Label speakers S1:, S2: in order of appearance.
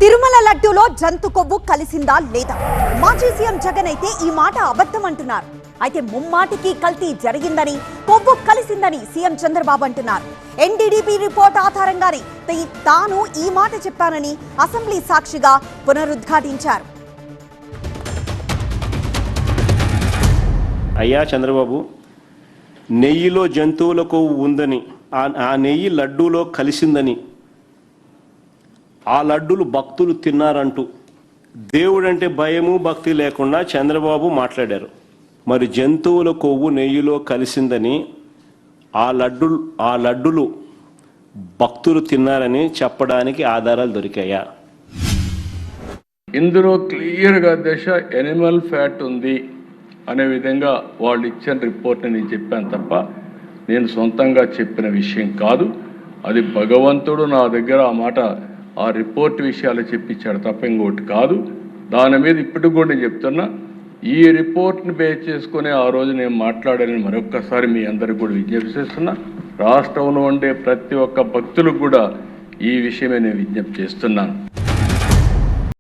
S1: తిరుమల లడ్డూలో జంతు కొవ్వు కలిసిందా లేదా? మాజీ సీఎం జగన్ అయితే ఈ మాట అబద్ధం అంటున్నారు. అయితే ముమ్మాటికి కల్తీ జరిగిందని, కొవ్వు కలిసిందని సీఎం చంద్రబాబు అంటున్నారు. ఎన్డీడీపీ రిపోర్ట్ ఆధారంగానే తాను ఈ మాట చెప్పానని అసెంబ్లీ సాక్షిగా పునరుద్ఘాటించారు.
S2: అయ్యా చంద్రబాబు, నెయ్యిలో జంతువుల కొవ్వు ఉందని, ఆ నెయ్యి లడ్డూలో కలిసిందని, ఆ లడ్డూలు భక్తులు తిన్నారంటూ దేవుడంటే భయము భక్తి లేకుండా చంద్రబాబు మాట్లాడారు. మరి జంతువుల కొవ్వు నెయ్యిలో కలిసిందని, ఆ లడ్డులు భక్తులు తిన్నారని చెప్పడానికి ఆధారాలు దొరికాయా?
S3: ఇందులో క్లియర్గా దశ ఎనిమల్ ఫ్యాట్ ఉంది అనే విధంగా వాళ్ళు ఇచ్చిన రిపోర్ట్ని నేను చెప్పాను తప్ప నేను సొంతంగా చెప్పిన విషయం కాదు. అది భగవంతుడు నా దగ్గర ఆ మాట, ఆ రిపోర్ట్ విషయాలు చెప్పించాడు తప్ప ఇంకోటి కాదు. దాని మీద ఇప్పటికి కూడా నేను చెప్తున్నా, ఈ రిపోర్ట్ని బేస్ చేసుకుని ఆ రోజు నేను మాట్లాడాలని మరొక్కసారి మీ అందరికి కూడా విజ్ఞప్తి చేస్తున్నా. రాష్ట్రంలో ఉండే ప్రతి ఒక్క భక్తులకు కూడా ఈ విషయమే నేను విజ్ఞప్తి చేస్తున్నాను.